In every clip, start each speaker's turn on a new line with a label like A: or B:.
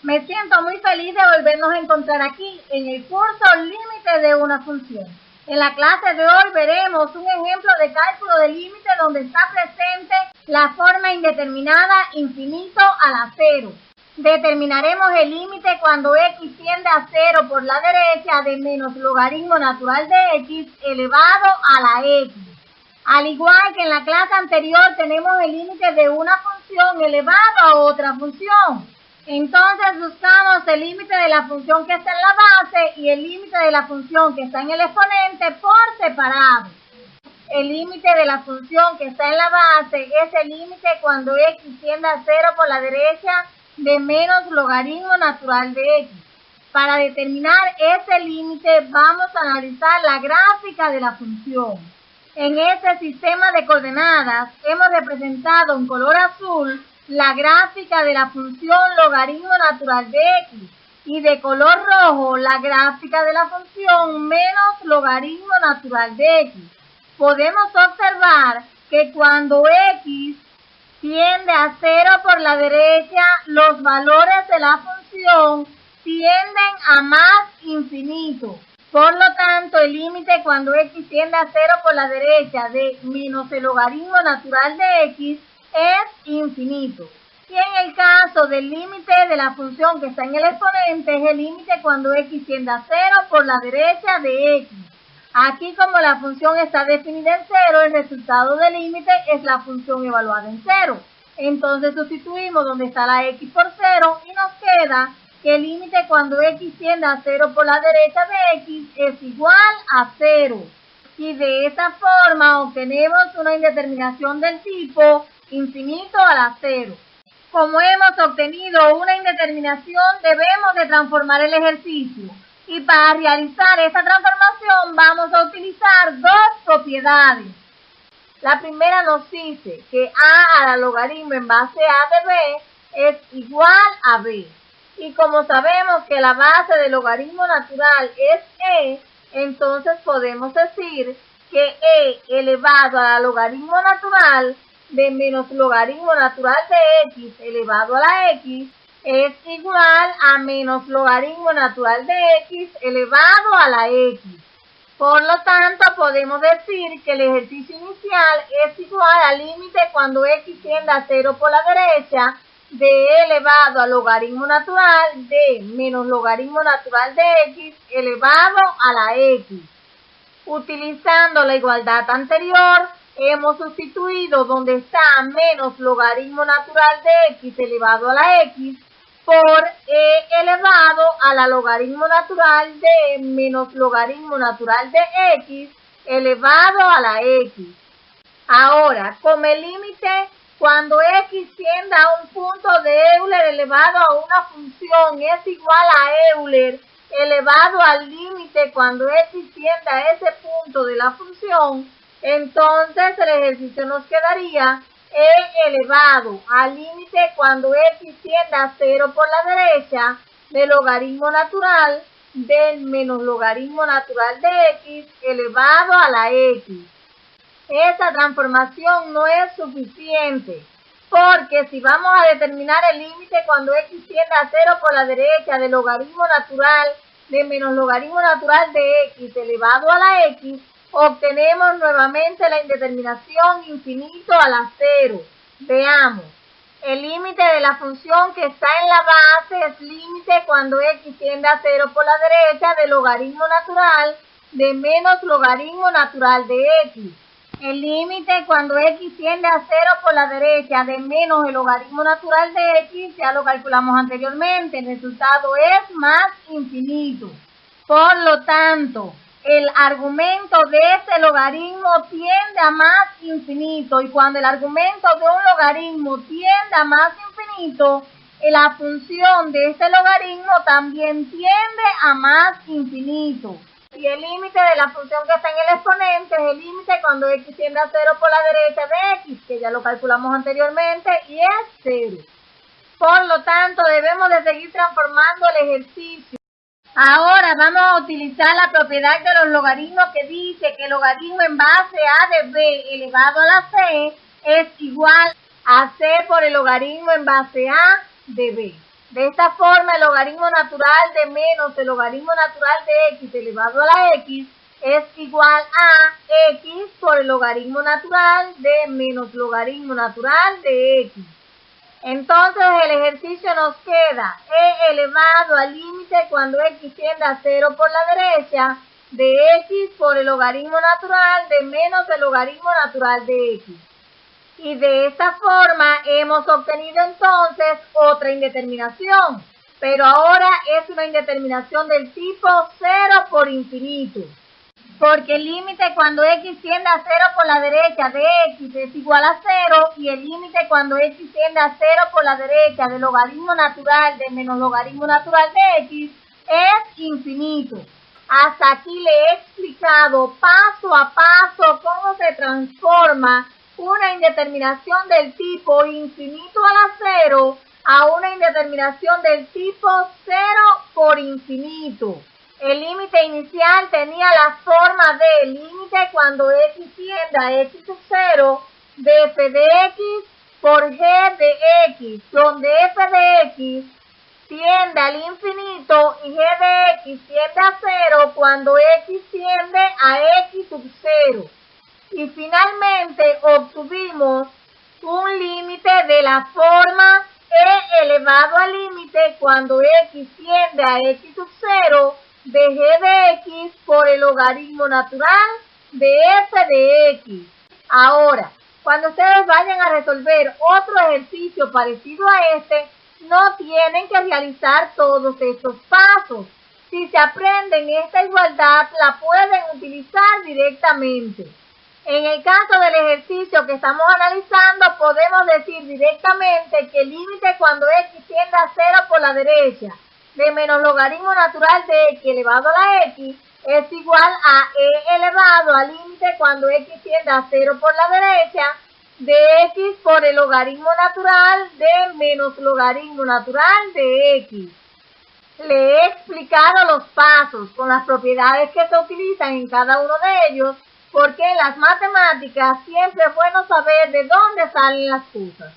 A: Me siento muy feliz de volvernos a encontrar aquí en el curso Límite de una función. En la clase de hoy veremos un ejemplo de cálculo de límite donde está presente la forma indeterminada infinito a la cero. Determinaremos el límite cuando x tiende a 0 por la derecha de menos logaritmo natural de x elevado a la x. Al igual que en la clase anterior tenemos el límite de una función elevado a otra función. Entonces buscamos el límite de la función que está en la base y el límite de la función que está en el exponente por separado. El límite de la función que está en la base es el límite cuando x tiende a 0 por la derecha de menos logaritmo natural de x. Para determinar ese límite vamos a analizar la gráfica de la función. En este sistema de coordenadas hemos representado en color azul la gráfica de la función logaritmo natural de x y de color rojo la gráfica de la función menos logaritmo natural de x. Podemos observar que cuando x tiende a 0 por la derecha, los valores de la función tienden a más infinito. Por lo tanto, el límite cuando x tiende a 0 por la derecha de menos el logaritmo natural de x es infinito. Y en el caso del límite de la función que está en el exponente es el límite cuando x tiende a 0 por la derecha de x. Aquí, como la función está definida en 0, el resultado del límite es la función evaluada en 0. Entonces sustituimos donde está la x por 0 y nos queda que el límite cuando x tiende a 0 por la derecha de x es igual a 0. Y de esta forma obtenemos una indeterminación del tipo infinito a la 0. Como hemos obtenido una indeterminación, debemos de transformar el ejercicio. Y para realizar esta transformación vamos a utilizar dos propiedades. La primera nos dice que a la logaritmo en base a de b es igual a b. Y como sabemos que la base del logaritmo natural es e, entonces podemos decir que e elevado a la logaritmo natural de menos logaritmo natural de x elevado a la x es igual a menos logaritmo natural de x elevado a la x. Por lo tanto, podemos decir que el ejercicio inicial es igual al límite cuando x tiende a 0 por la derecha de e elevado al logaritmo natural de menos logaritmo natural de x elevado a la x. Utilizando la igualdad anterior, hemos sustituido donde está menos logaritmo natural de x elevado a la x por e elevado a la logaritmo natural de menos logaritmo natural de x elevado a la x. Ahora, como el límite cuando x tiende a un punto de Euler elevado a una función es igual a Euler elevado al límite cuando x tiende a ese punto de la función, entonces el ejercicio nos quedaría e elevado al límite cuando x tiende a 0 por la derecha del logaritmo natural del menos logaritmo natural de x elevado a la x. Esta transformación no es suficiente, porque si vamos a determinar el límite cuando x tiende a 0 por la derecha del logaritmo natural de menos logaritmo natural de x elevado a la x, obtenemos nuevamente la indeterminación infinito a la 0. Veamos. El límite de la función que está en la base es límite cuando x tiende a 0 por la derecha del logaritmo natural de menos logaritmo natural de x. El límite cuando x tiende a 0 por la derecha de menos el logaritmo natural de x, ya lo calculamos anteriormente, el resultado es más infinito. Por lo tanto, el argumento de este logaritmo tiende a más infinito, y cuando el argumento de un logaritmo tiende a más infinito, la función de este logaritmo también tiende a más infinito. Y el límite de la función que está en el exponente es el límite cuando x tiende a 0 por la derecha de x, que ya lo calculamos anteriormente, y es 0. Por lo tanto, debemos de seguir transformando el ejercicio. Ahora vamos a utilizar la propiedad de los logaritmos que dice que el logaritmo en base a de b elevado a la c es igual a c por el logaritmo en base a de b. De esta forma, el logaritmo natural de menos el logaritmo natural de x elevado a la x es igual a x por el logaritmo natural de menos logaritmo natural de x. Entonces el ejercicio nos queda e elevado al límite cuando x tiende a 0 por la derecha de x por el logaritmo natural de menos el logaritmo natural de x. Y de esta forma hemos obtenido entonces otra indeterminación, pero ahora es una indeterminación del tipo 0 por infinito. Porque el límite cuando x tiende a 0 por la derecha de x es igual a 0 y el límite cuando x tiende a 0 por la derecha del logaritmo natural de menos logaritmo natural de x es infinito. Hasta aquí le he explicado paso a paso cómo se transforma una indeterminación del tipo infinito a la 0 a una indeterminación del tipo 0 por infinito. El límite inicial tenía la forma de límite cuando x tiende a x sub 0 de f de x por g de x, donde f de x tiende al infinito y g de x tiende a 0 cuando x tiende a x sub 0. Y finalmente obtuvimos un límite de la forma e elevado al límite cuando x tiende a x sub 0 de g de x por el logaritmo natural de f de x. Ahora, cuando ustedes vayan a resolver otro ejercicio parecido a este, no tienen que realizar todos estos pasos. Si se aprenden esta igualdad, la pueden utilizar directamente. En el caso del ejercicio que estamos analizando, podemos decir directamente que el límite cuando x tiende a 0 por la derecha de menos logaritmo natural de x elevado a la x es igual a e elevado al límite cuando x tiende a 0 por la derecha de x por el logaritmo natural de menos logaritmo natural de x. Le he explicado los pasos con las propiedades que se utilizan en cada uno de ellos, porque en las matemáticas siempre es bueno saber de dónde salen las cosas.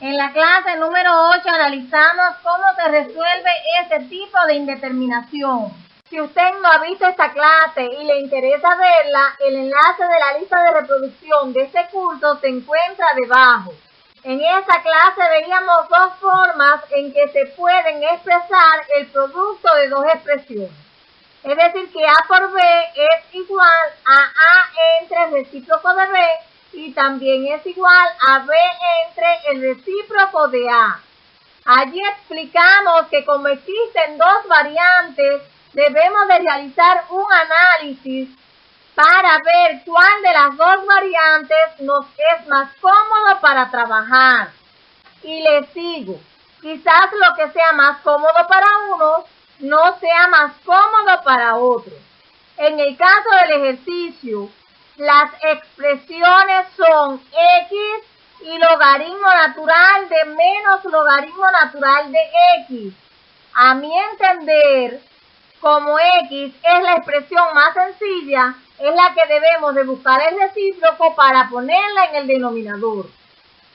A: En la clase número 8 analizamos cómo se resuelve este tipo de indeterminación. Si usted no ha visto esta clase y le interesa verla, el enlace de la lista de reproducción de este curso se encuentra debajo. En esta clase veíamos dos formas en que se pueden expresar el producto de dos expresiones. Es decir, que A por B es igual a A entre el recíproco de B y también es igual a B entre el recíproco de A. Allí explicamos que como existen dos variantes, debemos de realizar un análisis para ver cuál de las dos variantes nos es más cómodo para trabajar. Y les digo, quizás lo que sea más cómodo para uno no sea más cómodo para otro. En el caso del ejercicio, las expresiones son x y logaritmo natural de menos logaritmo natural de x. A mi entender, como x es la expresión más sencilla, es la que debemos de buscar el recíproco para ponerla en el denominador.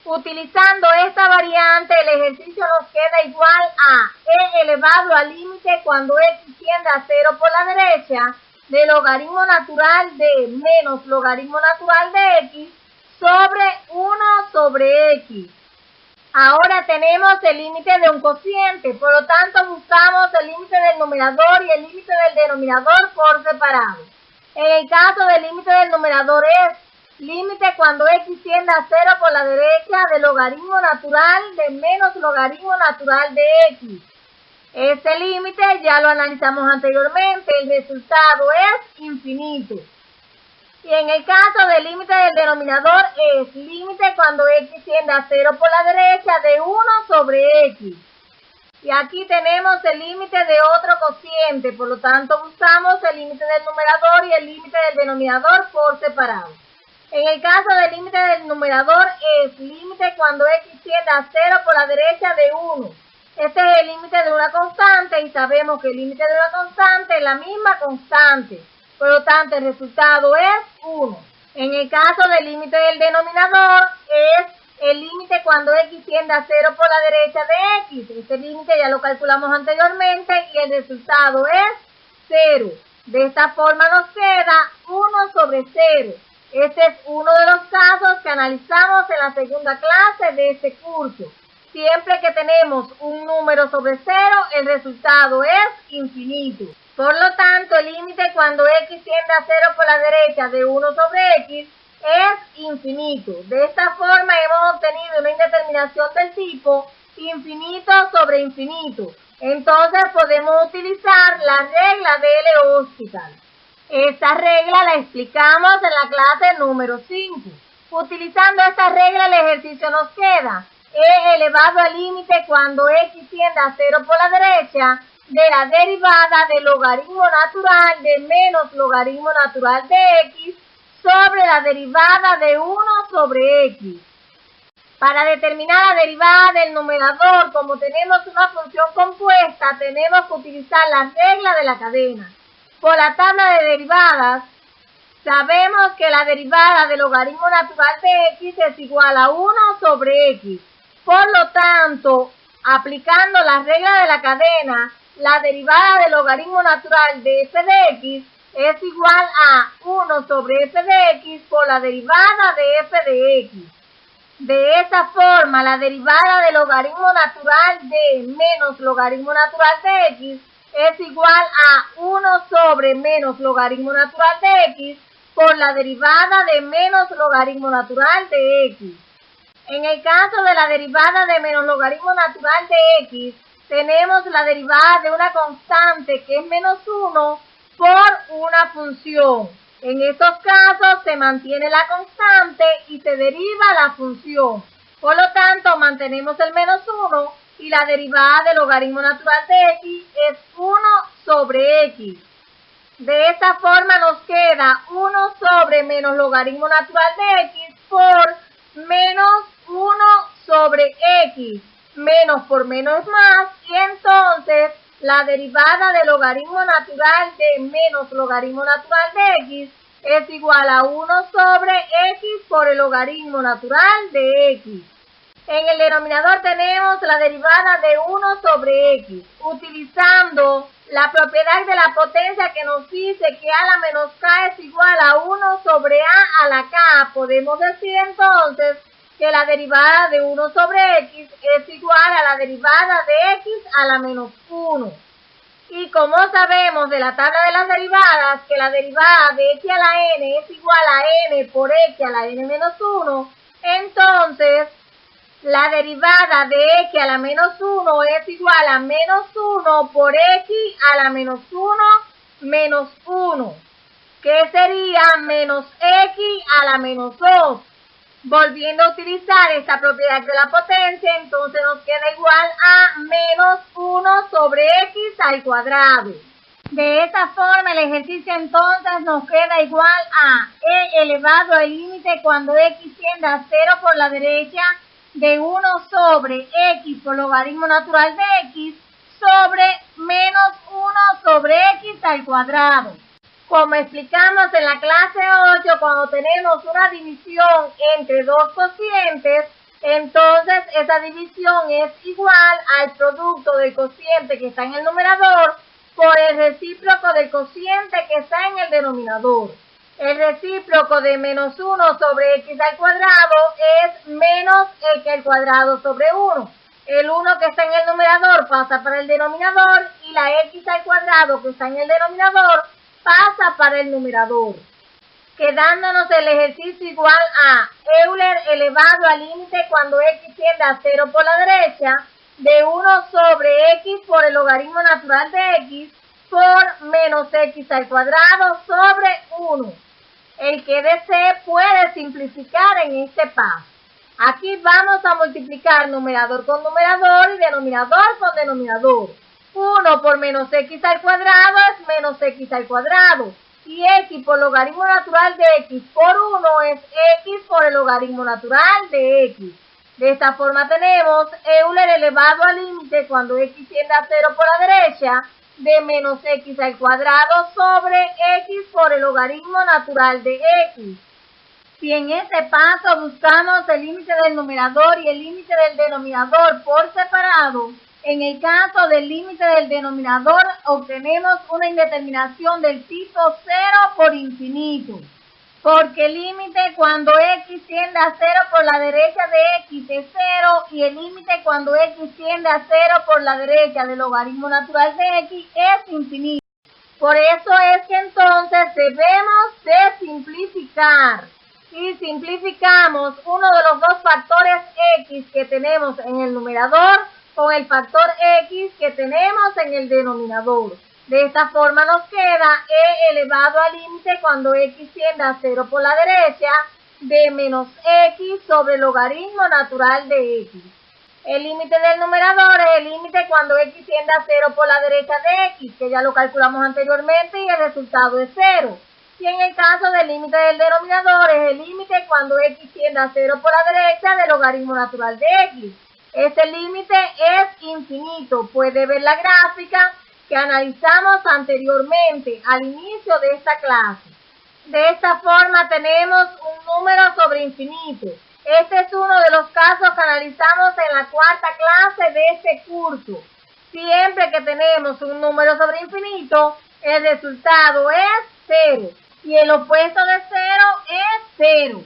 A: Utilizando esta variante, el ejercicio nos queda igual a e elevado al límite cuando x tiende a 0 por la derecha de logaritmo natural de menos logaritmo natural de x sobre 1 sobre x. Ahora tenemos el límite de un cociente, por lo tanto buscamos el límite del numerador y el límite del denominador por separado. En el caso del límite del numerador es límite cuando x tiende a 0 por la derecha de logaritmo natural de menos logaritmo natural de x. Este límite ya lo analizamos anteriormente, el resultado es infinito. Y en el caso del límite del denominador es límite cuando x tiende a 0 por la derecha de 1 sobre x. Y aquí tenemos el límite de otro cociente, por lo tanto buscamos el límite del numerador y el límite del denominador por separado. En el caso del límite del numerador es límite cuando x tiende a 0 por la derecha de 1. Este es el límite de una constante y sabemos que el límite de una constante es la misma constante. Por lo tanto, el resultado es 1. En el caso del límite del denominador es el límite cuando x tiende a 0 por la derecha de x. Este límite ya lo calculamos anteriormente y el resultado es 0. De esta forma nos queda 1 sobre 0. Este es uno de los casos que analizamos en la segunda clase de este curso. Siempre que tenemos un número sobre 0, el resultado es infinito. Por lo tanto, el límite cuando x tiende a 0 por la derecha de 1 sobre x es infinito. De esta forma hemos obtenido una indeterminación del tipo infinito sobre infinito. Entonces podemos utilizar la regla de L'Hospital. Esta regla la explicamos en la clase número 5. Utilizando esta regla el ejercicio nos queda e elevado al límite cuando x tiende a 0 por la derecha de la derivada del logaritmo natural de menos logaritmo natural de x sobre la derivada de 1 sobre x. Para determinar la derivada del numerador, como tenemos una función compuesta, tenemos que utilizar la regla de la cadena. Por la tabla de derivadas, sabemos que la derivada del logaritmo natural de x es igual a 1 sobre x. Por lo tanto, aplicando la regla de la cadena, la derivada del logaritmo natural de f de x es igual a 1 sobre f de x por la derivada de f de x. De esta forma, la derivada del logaritmo natural de menos logaritmo natural de x es igual a 1 sobre menos logaritmo natural de x por la derivada de menos logaritmo natural de x. En el caso de la derivada de menos logaritmo natural de x, tenemos la derivada de una constante que es menos 1 por una función. En estos casos se mantiene la constante y se deriva la función. Por lo tanto, mantenemos el menos 1 y la derivada del logaritmo natural de x es 1 sobre x. De esta forma nos queda 1 sobre menos logaritmo natural de x por menos 1 sobre x. Menos por menos es más y entonces la derivada del logaritmo natural de menos logaritmo natural de x es igual a 1 sobre x por el logaritmo natural de x. En el denominador tenemos la derivada de 1 sobre x. Utilizando la propiedad de la potencia que nos dice que a la menos k es igual a 1 sobre a la k, podemos decir entonces que la derivada de 1 sobre x es igual a la derivada de x a la menos 1. Y como sabemos de la tabla de las derivadas que la derivada de x a la n es igual a n por x a la n menos 1, entonces la derivada de x a la menos 1 es igual a menos 1 por x a la menos 1 menos 1, que sería menos x a la menos 2. Volviendo a utilizar esta propiedad de la potencia, entonces nos queda igual a menos 1 sobre x al cuadrado. De esta forma el ejercicio entonces nos queda igual a e elevado al límite cuando x tiende a 0 por la derecha de 1 sobre x por logaritmo natural de x sobre menos 1 sobre x al cuadrado. Como explicamos en la clase 8, cuando tenemos una división entre dos cocientes, entonces esa división es igual al producto del cociente que está en el numerador por el recíproco del cociente que está en el denominador. El recíproco de menos 1 sobre x al cuadrado es menos x al cuadrado sobre 1. El 1 que está en el numerador pasa para el denominador y la x al cuadrado que está en el denominador pasa para el numerador, quedándonos el ejercicio igual a Euler elevado al límite cuando x tiende a 0 por la derecha de 1 sobre x por el logaritmo natural de x por menos x al cuadrado sobre 1. El que desee puede simplificar en este paso. Aquí vamos a multiplicar numerador con numerador y denominador con denominador. 1 por menos x al cuadrado es menos x al cuadrado. Y x por logaritmo natural de x por 1 es x por el logaritmo natural de x. De esta forma tenemos Euler elevado al límite cuando x tiende a 0 por la derecha de menos x al cuadrado sobre x por el logaritmo natural de x. Si en este paso buscamos el límite del numerador y el límite del denominador por separado, en el caso del límite del denominador obtenemos una indeterminación del tipo 0 por infinito, porque el límite cuando x tiende a 0 por la derecha de x es 0 y el límite cuando x tiende a 0 por la derecha del logaritmo natural de x es infinito. Por eso es que entonces debemos de simplificar. Y simplificamos uno de los dos factores x que tenemos en el numerador con el factor x que tenemos en el denominador. De esta forma nos queda e elevado al límite cuando x tiende a 0 por la derecha de menos x sobre el logaritmo natural de x. El límite del numerador es el límite cuando x tiende a 0 por la derecha de x, que ya lo calculamos anteriormente y el resultado es 0. Y en el caso del límite del denominador es el límite cuando x tiende a 0 por la derecha del logaritmo natural de x. Este límite es infinito. Puede ver la gráfica que analizamos anteriormente al inicio de esta clase. De esta forma tenemos un número sobre infinito. Este es uno de los casos que analizamos en la cuarta clase de este curso. Siempre que tenemos un número sobre infinito, el resultado es 0. Y el opuesto de 0 es 0.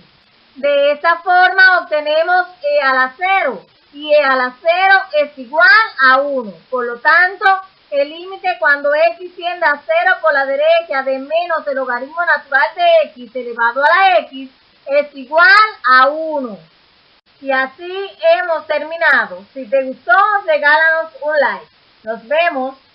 A: De esta forma obtenemos e a la 0. Y e a la 0 es igual a 1. Por lo tanto, el límite cuando x tiende a 0 por la derecha de menos el logaritmo natural de x elevado a la x es igual a 1. Y así hemos terminado. Si te gustó, regálanos un like. Nos vemos.